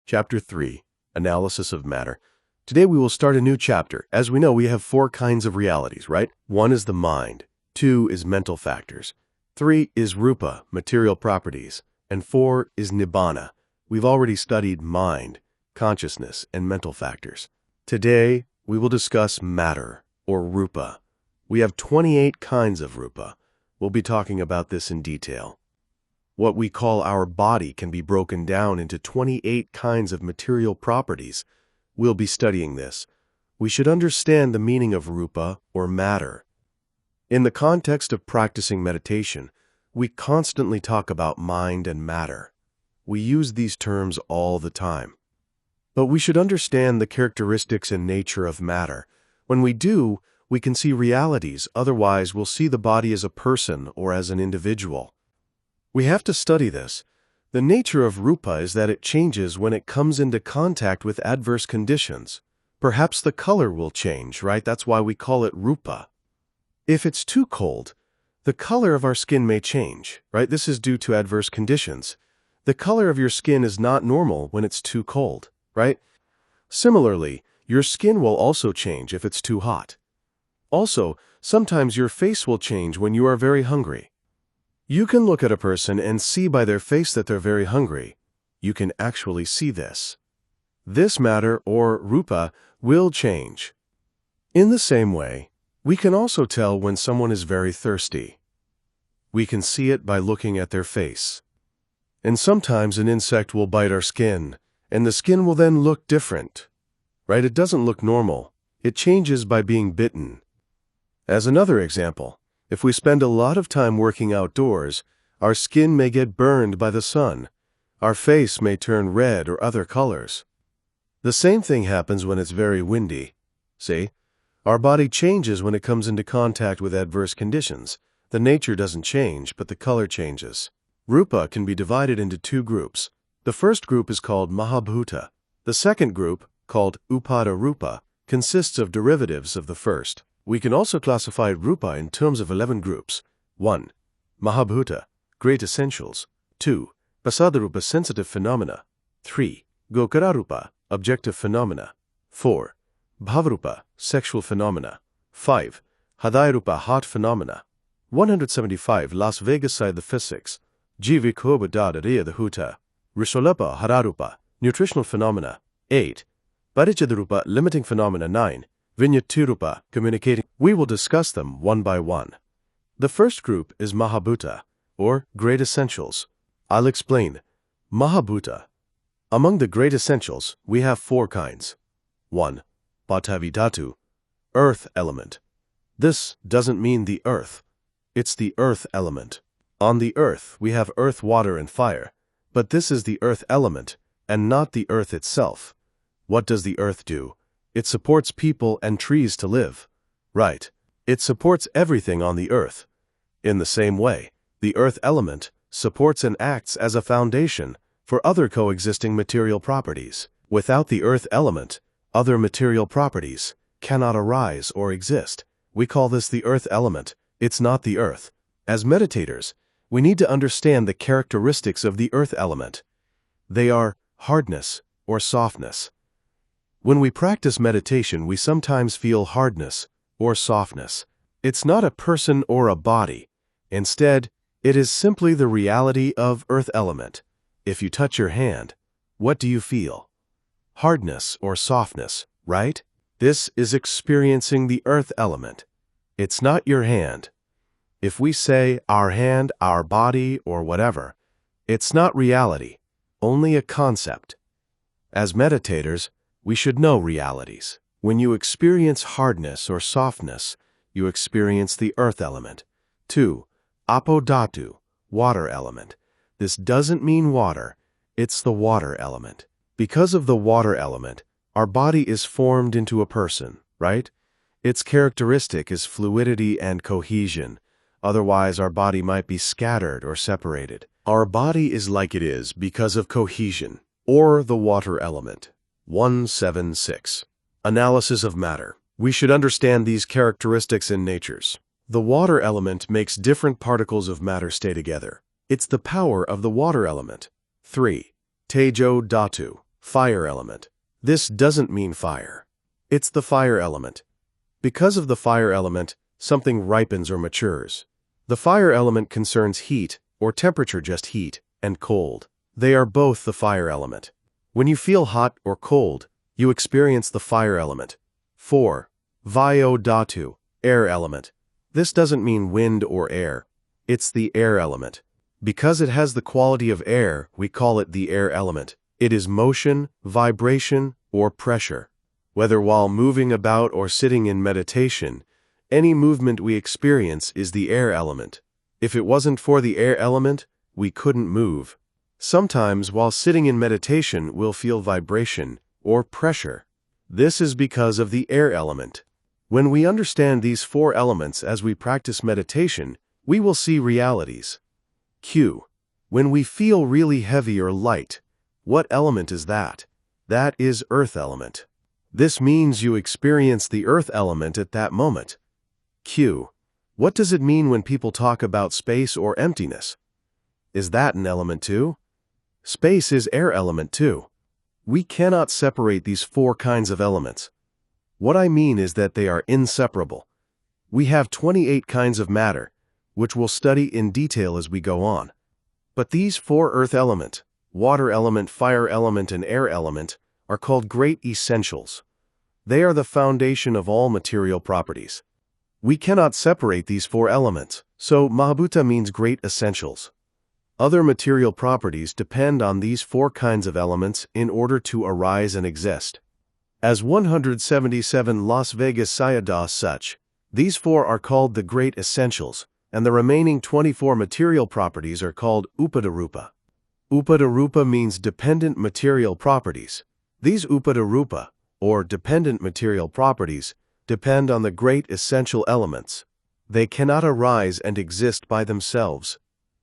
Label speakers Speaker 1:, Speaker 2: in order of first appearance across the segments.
Speaker 1: Chapter 3, Analysis of Matter. Today we will start a new chapter. As we know, we have four kinds of realities, right? One is the mind, two is mental factors, three is rupa, material properties, and four is nibbana. We've already studied mind, consciousness, and mental factors. Today we will discuss matter, or rupa. We have 28 kinds of rupa. We'll be talking about this in detail. What we call our body can be broken down into 28 kinds of material properties. We'll be studying this. We should understand the meaning of rupa, or matter. In the context of practicing meditation, we constantly talk about mind and matter. We use these terms all the time. But we should understand the characteristics and nature of matter. When we do, we can see realities. Otherwise, we'll see the body as a person or as an individual. We have to study this. The nature of rupa is that it changes when it comes into contact with adverse conditions. Perhaps the color will change, right? That's why we call it rupa. If it's too cold, the color of our skin may change, right? This is due to adverse conditions. The color of your skin is not normal when it's too cold, right? Similarly, your skin will also change if it's too hot. Also, sometimes your face will change when you are very hungry. You can look at a person and see by their face that they're very hungry. You can actually see this. This matter, or rupa, will change. In the same way, we can also tell when someone is very thirsty. We can see it by looking at their face. And sometimes an insect will bite our skin, and the skin will then look different. Right? It doesn't look normal. It changes by being bitten. As another example, if we spend a lot of time working outdoors, our skin may get burned by the sun. Our face may turn red or other colors. The same thing happens when it's very windy. See? Our body changes when it comes into contact with adverse conditions. The nature doesn't change, but the color changes. Rupa can be divided into two groups. The first group is called Mahabhuta. The second group, called Upada Rupa, consists of derivatives of the first. We can also classify rupa in terms of 11 groups. 1. Mahabhuta, great essentials. 2. Pasadarupa, sensitive phenomena. 3. Gokararupa, objective phenomena. 4. Bhavarupa, sexual phenomena. 5. Hadayarupa, heart phenomena. 175 Las Vegas side the physics. Jivikobadadariya the huta. Risholapa hararupa, nutritional phenomena. 8. Parichadarupa, limiting phenomena. 9. Vinyatirupa, communicating. We will discuss them one by one. The first group is Mahabhuta, or Great Essentials. I'll explain. Mahabhuta. Among the Great Essentials, we have four kinds. 1. Pathavi Dhatu, earth element. This doesn't mean the earth. It's the earth element. On the earth, we have earth, water, and fire. But this is the earth element, and not the earth itself. What does the earth do? It supports people and trees to live. Right. It supports everything on the earth. In the same way, the earth element supports and acts as a foundation for other coexisting material properties. Without the earth element, other material properties cannot arise or exist. We call this the earth element. It's not the earth. As meditators, we need to understand the characteristics of the earth element. They are hardness or softness. When we practice meditation, we sometimes feel hardness or softness. It's not a person or a body. Instead, it is simply the reality of earth element. If you touch your hand, what do you feel? Hardness or softness, right? This is experiencing the earth element. It's not your hand. If we say our hand, our body, or whatever, it's not reality, only a concept. As meditators, we should know realities. When you experience hardness or softness, you experience the earth element. 2. Apo Dhatu, water element. This doesn't mean water, it's the water element. Because of the water element, our body is formed into a person, right? Its characteristic is fluidity and cohesion. Otherwise, our body might be scattered or separated. Our body is like it is because of cohesion, or the water element. 176. Analysis of matter. We should understand these characteristics and natures. The water element makes different particles of matter stay together. It's the power of the water element. 3. Tejo Dhatu, Fire element. This doesn't mean fire. It's the fire element. Because of the fire element, something ripens or matures. The fire element concerns heat, or temperature, just heat, and cold. They are both the fire element. When you feel hot or cold, you experience the fire element. 4. Vayu dhatu, air element. This doesn't mean wind or air. It's the air element. Because it has the quality of air, we call it the air element. It is motion, vibration, or pressure. Whether while moving about or sitting in meditation, any movement we experience is the air element. If it wasn't for the air element, we couldn't move. Sometimes while sitting in meditation, we'll feel vibration or pressure. This is because of the air element. When we understand these 4 elements as we practice meditation, we will see realities. Q. When we feel really heavy or light, what element is that? That is earth element. This means you experience the earth element at that moment. Q. What does it mean when people talk about space or emptiness? Is that an element too? Space is air element too. We cannot separate these 4 kinds of elements. What I mean is that they are inseparable. We have 28 kinds of matter, which we'll study in detail as we go on. But these 4 earth element, water element, fire element, and air element are called great essentials. They are the foundation of all material properties. We cannot separate these 4 elements, so Mahabhuta means great essentials. Other material properties depend on these 4 kinds of elements in order to arise and exist. As 177 Las Vegas Sayadaw such, these 4 are called the great essentials, and the remaining 24 material properties are called Upada-rupa. Upada-rupa means dependent material properties. These Upada-rupa, or dependent material properties, depend on the great essential elements. They cannot arise and exist by themselves.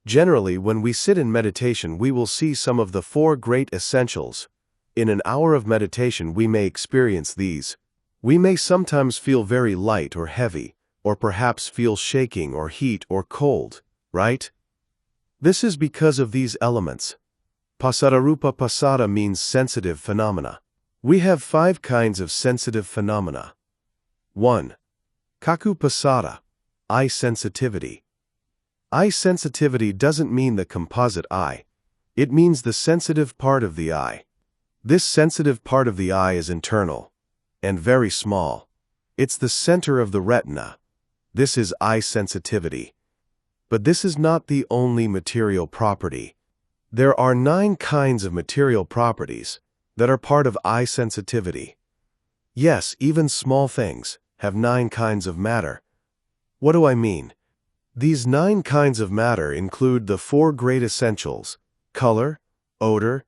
Speaker 1: Generally, when we sit in meditation, we will see some of the 4 great essentials. In an hour of meditation, we may experience these. We may sometimes feel very light or heavy, or perhaps feel shaking or heat or cold, right? This is because of these elements. Pasada-rupa pasada means sensitive phenomena. We have 5 kinds of sensitive phenomena. 1. Kaku pasada, eye sensitivity. Eye sensitivity doesn't mean the composite eye. It means the sensitive part of the eye. This sensitive part of the eye is internal and very small. It's the center of the retina. This is eye sensitivity. But this is not the only material property. There are 9 kinds of material properties that are part of eye sensitivity. Yes, even small things have 9 kinds of matter. What do I mean? These 9 kinds of matter include the 4 great essentials: color, odor,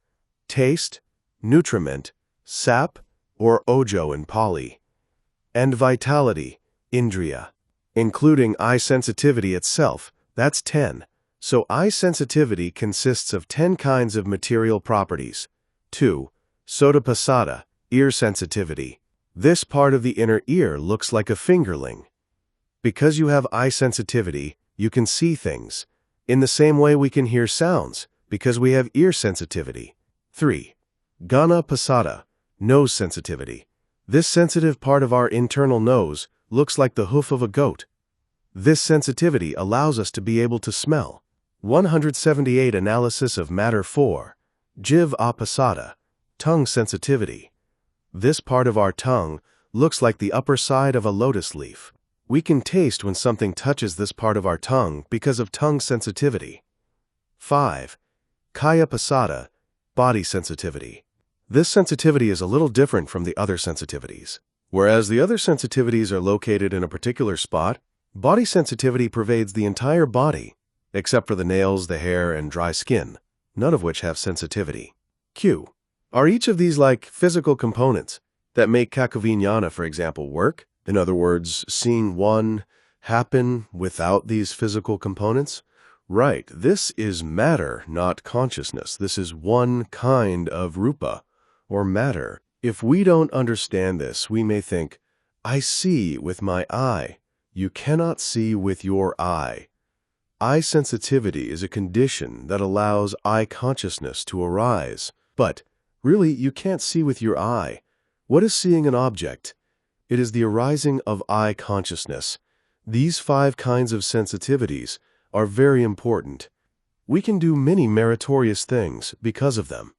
Speaker 1: taste, nutriment, sap, or ojo in Pali, and vitality, indriya. Including eye sensitivity itself, that's 10. So eye sensitivity consists of 10 kinds of material properties. 2. Sotapanna, ear sensitivity. This part of the inner ear looks like a fingerling. Because you have eye sensitivity, you can see things. In the same way we can hear sounds, because we have ear sensitivity. 3. Ghana-pasada, nose sensitivity. This sensitive part of our internal nose looks like the hoof of a goat. This sensitivity allows us to be able to smell. 178 Analysis of Matter 4. Jiva-pasada, tongue sensitivity. This part of our tongue looks like the upper side of a lotus leaf. We can taste when something touches this part of our tongue because of tongue sensitivity. 5. Kaya-pasada, body sensitivity. This sensitivity is a little different from the other sensitivities. Whereas the other sensitivities are located in a particular spot, body sensitivity pervades the entire body, except for the nails, the hair, and dry skin, none of which have sensitivity. Q. Are each of these like physical components that make Cakkavijñāna, for example, work? In other words, seeing one happen without these physical components? Right, this is matter, not consciousness. This is one kind of rupa, or matter. If we don't understand this, we may think, I see with my eye. You cannot see with your eye. Eye sensitivity is a condition that allows eye consciousness to arise. But Really, you can't see with your eye. What is seeing an object? It is the arising of eye consciousness. These 5 kinds of sensitivities are very important. We can do many meritorious things because of them.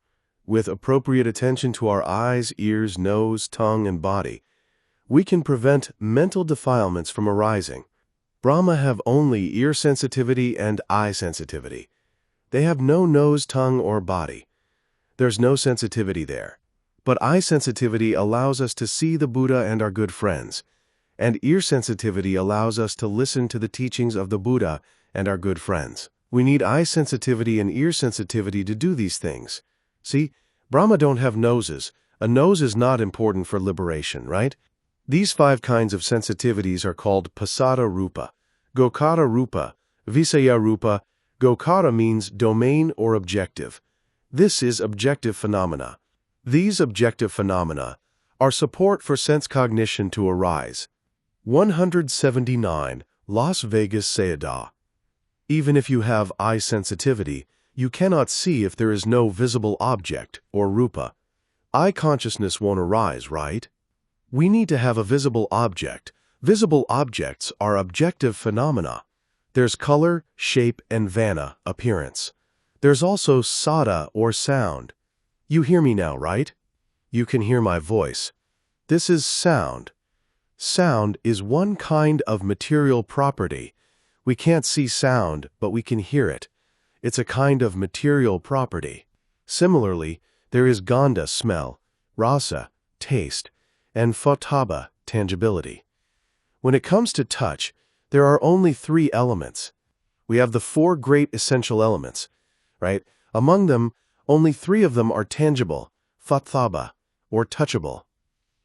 Speaker 1: With appropriate attention to our eyes, ears, nose, tongue, and body, we can prevent mental defilements from arising. Brahma have only ear sensitivity and eye sensitivity. They have no nose, tongue, or body. There's no sensitivity there. But eye sensitivity allows us to see the Buddha and our good friends, and ear sensitivity allows us to listen to the teachings of the Buddha and our good friends. We need eye sensitivity and ear sensitivity to do these things. See, Brahma don't have noses. A nose is not important for liberation, right? These 5 kinds of sensitivities are called Pasada Rupa, Gokara Rupa, Visaya Rupa. Gokara means domain or objective. This is objective phenomena. These objective phenomena are support for sense cognition to arise. 179. Las Vegas Sayadaw. Even if you have eye sensitivity, you cannot see if there is no visible object, or rupa. Eye consciousness won't arise, right? We need to have a visible object. Visible objects are objective phenomena. There's color, shape, and vana, appearance. There's also sada, or sound. You hear me now, right? You can hear my voice. This is sound. Sound is one kind of material property. We can't see sound, but we can hear it. It's a kind of material property. Similarly, there is gandha, smell, rasa, taste, and fataba, tangibility. When it comes to touch, there are only 3 elements. We have the 4 great essential elements, right? Among them, only 3 of them are tangible, fatthaba, or touchable.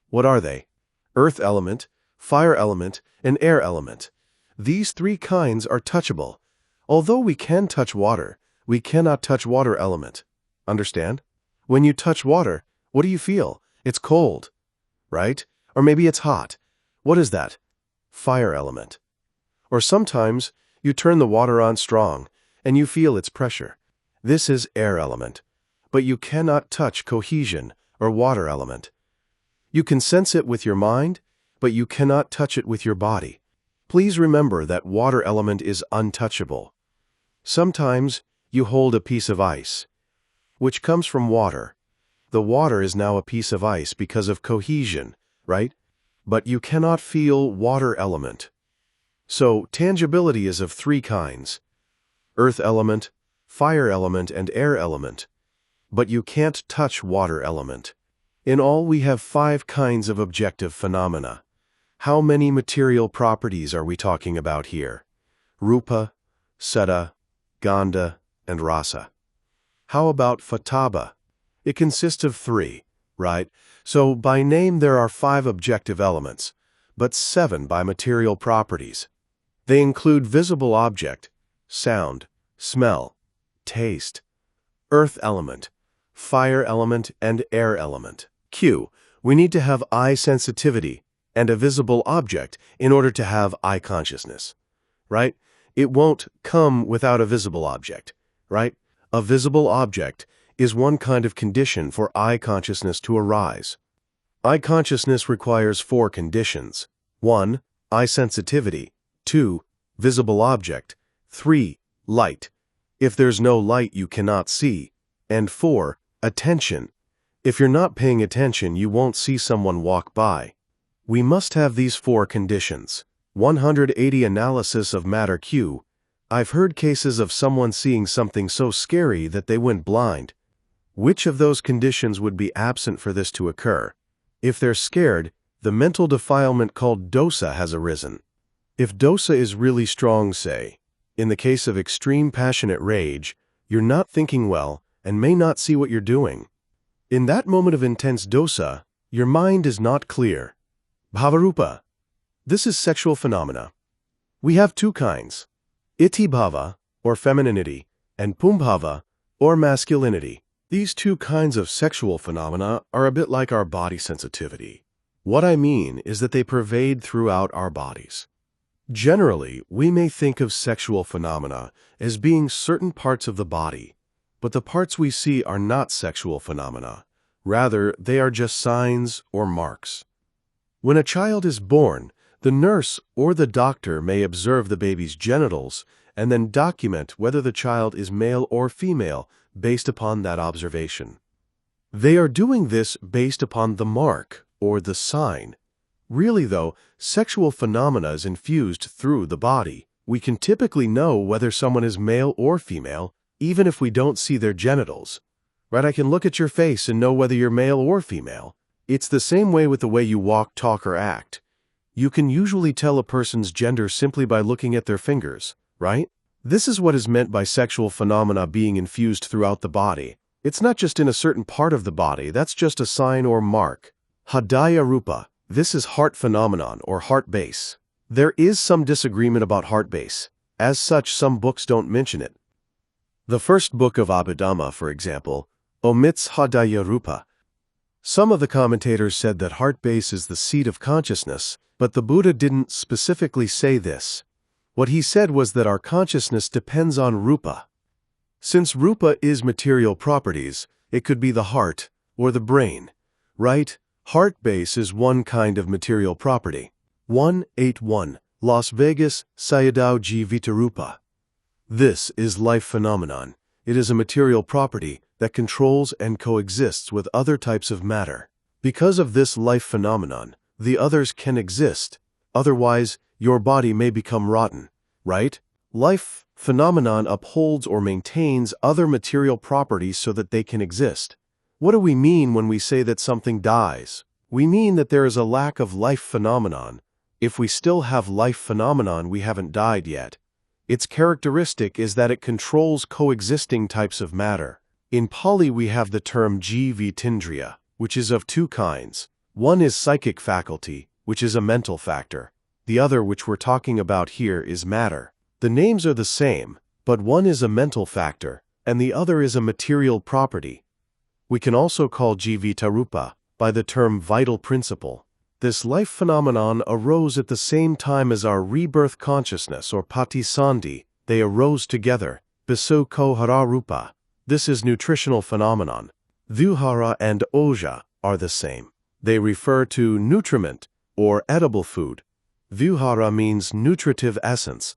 Speaker 1: What are they? Earth element, fire element, and air element. These 3 kinds are touchable. Although we can touch water, we cannot touch water element. Understand? When you touch water, what do you feel? It's cold, right? Or maybe it's hot. What is that? Fire element. Or sometimes you turn the water on strong and you feel its pressure. This is air element. But you cannot touch cohesion or water element. You can sense it with your mind, but you cannot touch it with your body. Please remember that water element is untouchable. Sometimes you hold a piece of ice, which comes from water. The water is now a piece of ice because of cohesion, right? But you cannot feel water element. So tangibility is of 3 kinds: earth element, fire element, and air element. But you can't touch water element. In all, we have 5 kinds of objective phenomena. How many material properties are we talking about here? Rupa, Sada, Gandha, and Rasa. How about Fataba? It consists of 3, right? So by name there are 5 objective elements, but 7 by material properties. They include visible object, sound, smell, taste, earth element, fire element, and air element. Q. We need to have eye sensitivity and a visible object in order to have eye consciousness, right? It won't come without a visible object, right? A visible object is one kind of condition for eye consciousness to arise. Eye consciousness requires 4 conditions. 1. Eye sensitivity. 2. Visible object. 3. Light. If there's no light, you cannot see. And 4. Attention. If you're not paying attention, you won't see someone walk by. We must have these 4 conditions. 180 Analysis of matter Q. I've heard cases of someone seeing something so scary that they went blind. Which of those conditions would be absent for this to occur? If they're scared, the mental defilement called dosa has arisen. If dosa is really strong, say, in the case of extreme passionate rage, you're not thinking well and may not see what you're doing. In that moment of intense dosa, your mind is not clear. Bhavarupa. This is sexual phenomena. We have 2 kinds: iti bhava, or femininity, and pumbhava, or masculinity. These 2 kinds of sexual phenomena are a bit like our body sensitivity. What I mean is that they pervade throughout our bodies. Generally, we may think of sexual phenomena as being certain parts of the body, but the parts we see are not sexual phenomena. Rather, they are just signs or marks. When a child is born, the nurse or the doctor may observe the baby's genitals and then document whether the child is male or female based upon that observation. They are doing this based upon the mark or the sign. Really, though, sexual phenomena is infused through the body. We can typically know whether someone is male or female, even if we don't see their genitals. Right? I can look at your face and know whether you're male or female. It's the same way with the way you walk, talk, or act. You can usually tell a person's gender simply by looking at their fingers, right? This is what is meant by sexual phenomena being infused throughout the body. It's not just in a certain part of the body, that's just a sign or mark. Hridaya Rupa. This is heart phenomenon or heart base. There is some disagreement about heart base. As such, some books don't mention it. The first book of Abhidhamma, for example, omits Hridaya Rupa. Some of the commentators said that heart base is the seat of consciousness, but the Buddha didn't specifically say this. What he said was that our consciousness depends on rupa. Since rupa is material properties, it could be the heart or the brain, right? Heart base is one kind of material property. 181. Las Vegas Sayadaw Jivitarupa. This is life phenomenon. It is a material property that controls and coexists with other types of matter. Because of this life phenomenon, the others can exist. Otherwise, your body may become rotten, right? Life phenomenon upholds or maintains other material properties so that they can exist. What do we mean when we say that something dies? We mean that there is a lack of life phenomenon. If we still have life phenomenon, we haven't died yet. Its characteristic is that it controls coexisting types of matter. In Pali, we have the term jivitindriya, which is of two kinds. One is psychic faculty, which is a mental factor. The other, which we're talking about here, is matter. The names are the same, but one is a mental factor, and the other is a material property. We can also call jivitarupa by the term vital principle. This life phenomenon arose at the same time as our rebirth consciousness or patisandhi. They arose together. Bisu kohara rupa. This is nutritional phenomenon. Vyuhara and oja are the same. They refer to nutriment or edible food. Vyuhara means nutritive essence.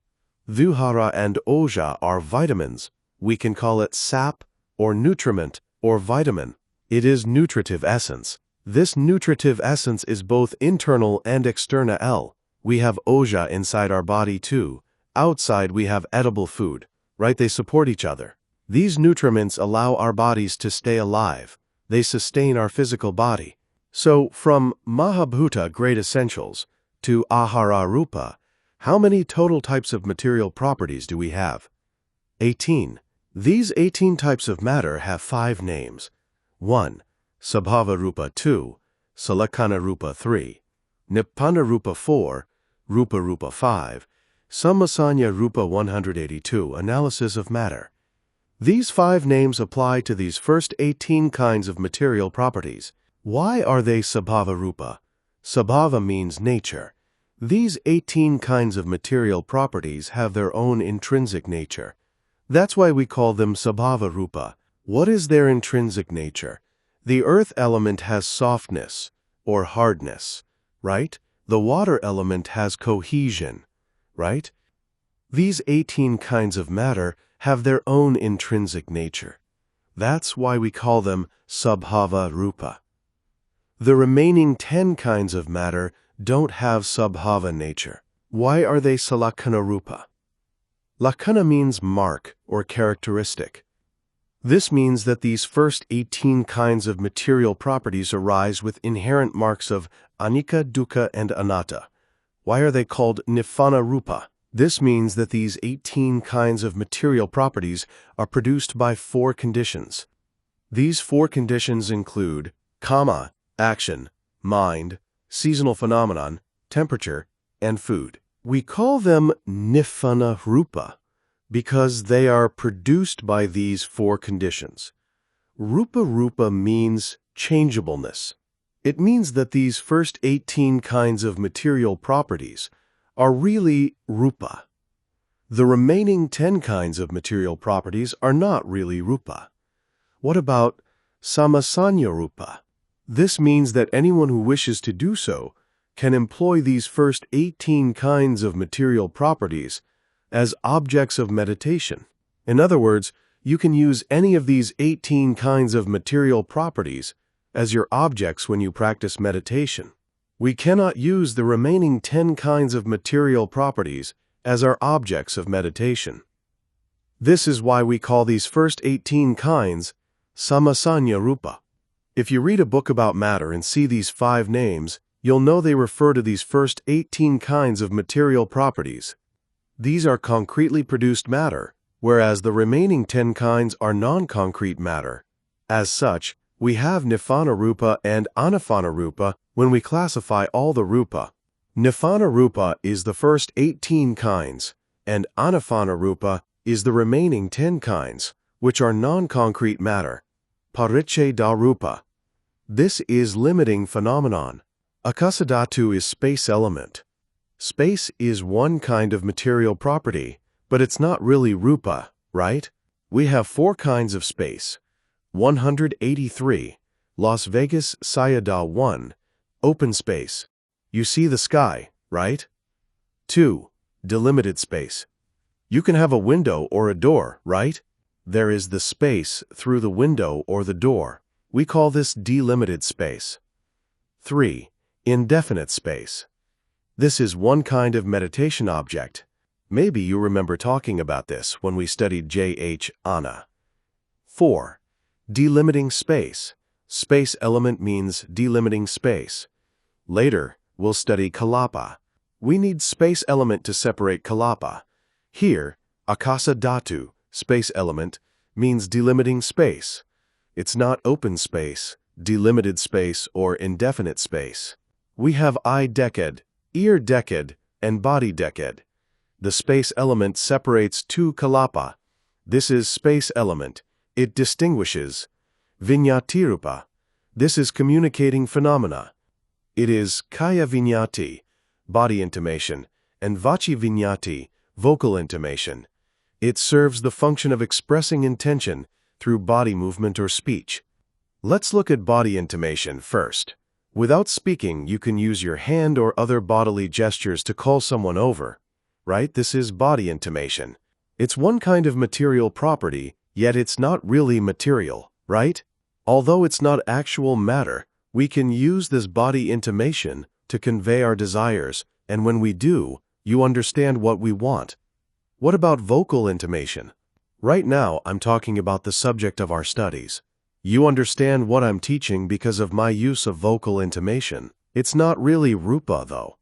Speaker 1: Vyuhara and oja are vitamins. We can call it sap or nutriment or vitamin. It is nutritive essence. This nutritive essence is both internal and external. We have oja inside our body too. Outside we have edible food, right? They support each other. These nutriments allow our bodies to stay alive. They sustain our physical body. So, from Mahabhuta, great essentials, to Ahara Rupa, how many total types of material properties do we have? 18. These 18 types of matter have 5 names. 1. Sabhava Rupa 2, Salakkhana Rupa 3, Nibbana Rupa 4, Rupa Rupa 5, Sammasanya Rupa 182, Analysis of Matter. These 5 names apply to these first 18 kinds of material properties. Why are they Sabhava Rupa? Sabhava means nature. These 18 kinds of material properties have their own intrinsic nature. That's why we call them Sabhava Rupa. What is their intrinsic nature? The earth element has softness or hardness, right? The water element has cohesion, right? These 18 kinds of matter have their own intrinsic nature. That's why we call them Sabhava Rupa. The remaining 10 kinds of matter don't have Sabhava nature. Why are they Salakkhana Rupa? Lakkhana means mark or characteristic. This means that these first 18 kinds of material properties arise with inherent marks of anicca, dukkha, and anatta. Why are they called Nibbana Rupa? This means that these 18 kinds of material properties are produced by 4 conditions. These 4 conditions include kama, action, mind, seasonal phenomenon, temperature, and food. We call them Nibbana Rupa because they are produced by these 4 conditions. Rupa Rupa means changeableness. It means that these first 18 kinds of material properties are really Rupa. The remaining 10 kinds of material properties are not really Rupa. What about Samasanya Rupa. This means that anyone who wishes to do so can employ these first 18 kinds of material properties as objects of meditation. In other words, you can use any of these 18 kinds of material properties as your objects when you practice meditation. We cannot use the remaining 10 kinds of material properties as our objects of meditation. This is why we call these first 18 kinds Samasanya Rupa. If you read a book about matter and see these 5 names, you'll know they refer to these first 18 kinds of material properties. These are concretely produced matter, whereas the remaining 10 kinds are non-concrete matter. As such, we have Nifana Rupa and Anafana Rupa when we classify all the Rupa. Nifana Rupa is the first 18 kinds, and Anafana Rupa is the remaining 10 kinds, which are non-concrete matter. Paricheda Rupa. This is limiting phenomenon. Akasa Dhatu is space element. Space is one kind of material property, but it's not really Rupa, right? We have 4 kinds of space. 183, Las Vegas Sayadaw 1, open space. You see the sky, right? 2, delimited space. You can have a window or a door, right? There is the space through the window or the door. We call this delimited space. 3, indefinite space. This is one kind of meditation object. Maybe you remember talking about this when we studied J.H. Anna. 4, delimiting space. Space element means delimiting space. Later, we'll study Kalapa. We need space element to separate Kalapa. Here, Akasa Dhatu, space element, means delimiting space. It's not open space, delimited space, or indefinite space. We have eye decad, ear decad, and body decad. The space element separates 2 Kalapa. This is space element. It distinguishes. Vinyati Rupa. This is communicating phenomena. It is Kaya Vinyati, body intimation, and Vachi Vinyati, vocal intimation. It serves the function of expressing intention through body movement or speech. Let's look at body intimation first. Without speaking, you can use your hand or other bodily gestures to call someone over, right? This is body intimation. It's one kind of material property, yet it's not really material, right? Although it's not actual matter, we can use this body intimation to convey our desires, and when we do, you understand what we want. What about vocal intimation? Right now, I'm talking about the subject of our studies. You understand what I'm teaching because of my use of vocal intimation. It's not really Rupa, though.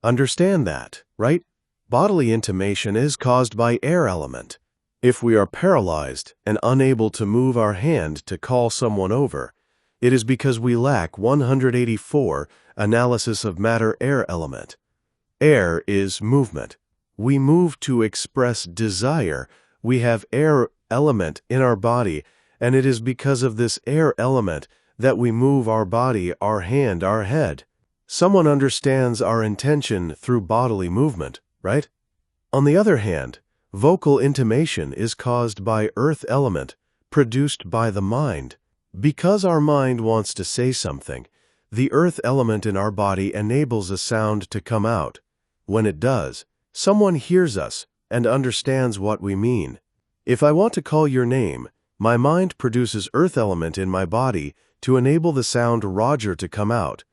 Speaker 1: Understand that, right? Bodily intimation is caused by air element. If we are paralyzed and unable to move our hand to call someone over, it is because we lack 184 analysis of matter air element. Air is movement. We move to express desire. We have air element in our body, and it is because of this air element that we move our body, our hand, our head. Someone understands our intention through bodily movement, right? On the other hand, vocal intimation is caused by earth element, produced by the mind. Because our mind wants to say something, the earth element in our body enables a sound to come out. When it does, someone hears us and understands what we mean. If I want to call your name, my mind produces earth element in my body to enable the sound Roger to come out.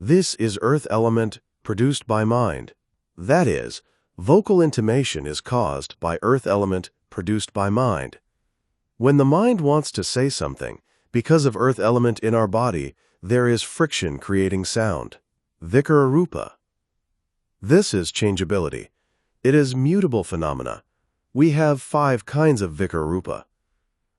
Speaker 1: This is earth element produced by mind. That is, vocal intimation is caused by earth element produced by mind. When the mind wants to say something, because of earth element in our body, there is friction creating sound. Vikara Rupa. This is changeability. It is mutable phenomena. We have 5 kinds of Vikara Rupa.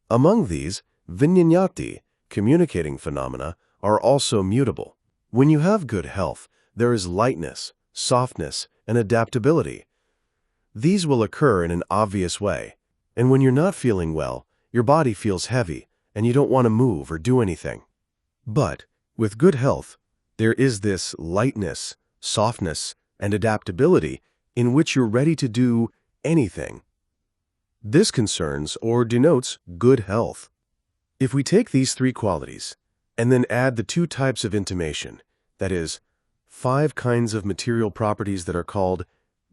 Speaker 1: Among these, Vinyanyati, communicating phenomena, are also mutable. When you have good health, there is lightness, softness, and adaptability. These will occur in an obvious way. And when you're not feeling well, your body feels heavy, and you don't want to move or do anything. But with good health, there is this lightness, softness, and adaptability in which you're ready to do anything. This concerns or denotes good health. If we take these three qualities and then add the two types of intimation, that is, 5 kinds of material properties that are called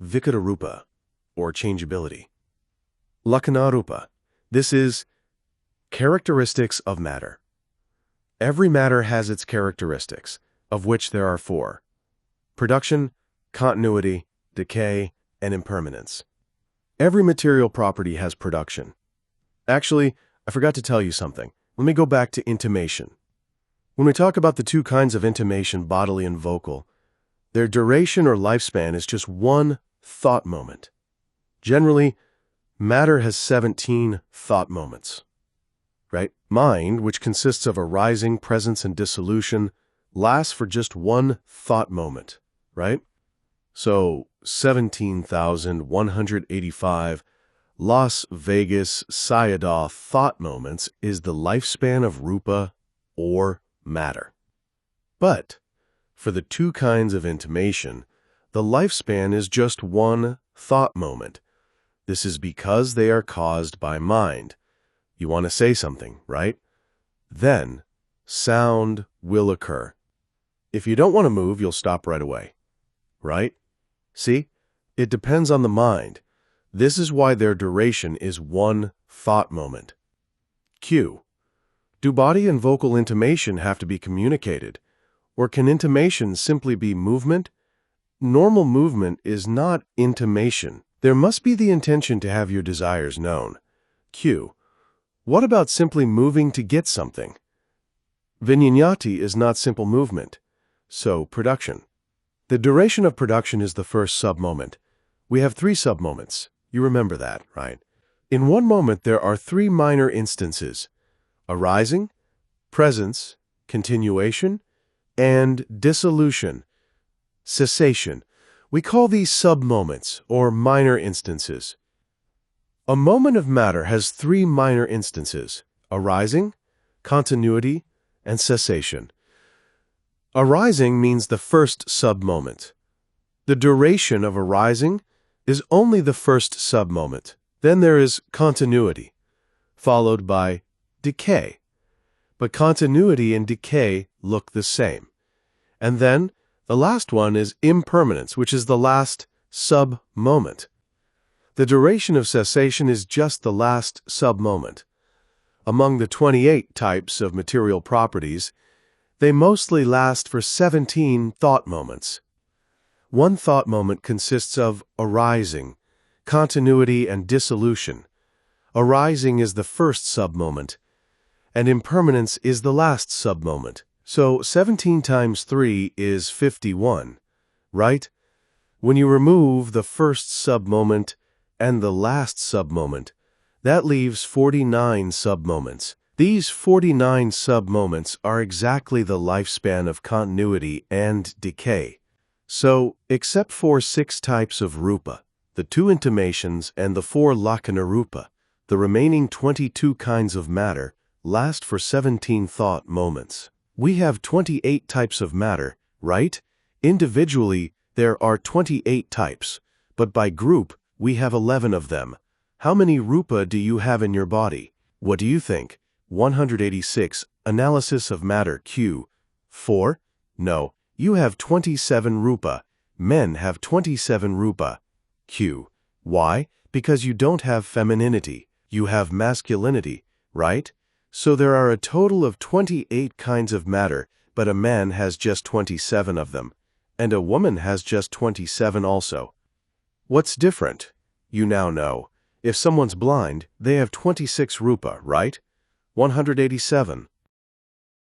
Speaker 1: Vikararupa, or changeability. Lakkhanarupa, this is characteristics of matter. Every matter has its characteristics, of which there are 4: production, continuity, decay, and impermanence. Every material property has production. Actually, I forgot to tell you something. Let me go back to intimation. When we talk about the 2 kinds of intimation, bodily and vocal, their duration or lifespan is just 1 thought moment. Generally, matter has 17 thought moments, right? Mind, which consists of arising, presence, and dissolution, lasts for just 1 thought moment, right? So 17,185 Las Vegas Sayadaw thought moments is the lifespan of rupa or matter. But for the 2 kinds of intimation, the lifespan is just 1 thought moment. This is because they are caused by mind. You want to say something, right? Then sound will occur. If you don't want to move, you'll stop right away, right? See? It depends on the mind. This is why their duration is 1 thought moment. Q. Do body and vocal intimation have to be communicated? Or can intimation simply be movement? Normal movement is not intimation. There must be the intention to have your desires known. Q. What about simply moving to get something? Vinyanyati is not simple movement. So, production. The duration of production is the first sub-moment. We have 3 sub-moments. You remember that, right? In one moment, there are 3 minor instances: arising, presence, continuation, and dissolution, cessation. We call these sub-moments, or minor instances. A moment of matter has 3 minor instances: arising, continuity, and cessation. Arising means the first sub-moment. The duration of arising is only the first sub-moment. Then there is continuity, followed by decay. But continuity and decay look the same. And then the last one is impermanence, which is the last sub-moment. The duration of cessation is just the last sub-moment. Among the 28 types of material properties, they mostly last for 17 thought moments. 1 thought moment consists of arising, continuity, and dissolution. Arising is the first sub-moment, and impermanence is the last sub-moment. So 17 times 3 is 51, right? When you remove the first sub-moment and the last sub-moment, that leaves 49 sub-moments. These 49 sub-moments are exactly the lifespan of continuity and decay. So, except for 6 types of rupa, the 2 intimations, and the 4 lakkhanarupa, the remaining 22 kinds of matter last for 17 thought moments. We have 28 types of matter, right? Individually, there are 28 types, but by group, we have 11 of them. How many rupa do you have in your body? What do you think? 186. Analysis of matter Q. 4? No, you have 27 rupa. Men have 27 rupa. Q. Why? Because you don't have femininity. You have masculinity, right? So there are a total of 28 kinds of matter, but a man has just 27 of them. And a woman has just 27 also. What's different? You now know. If someone's blind, they have 26 rupa, right? 187.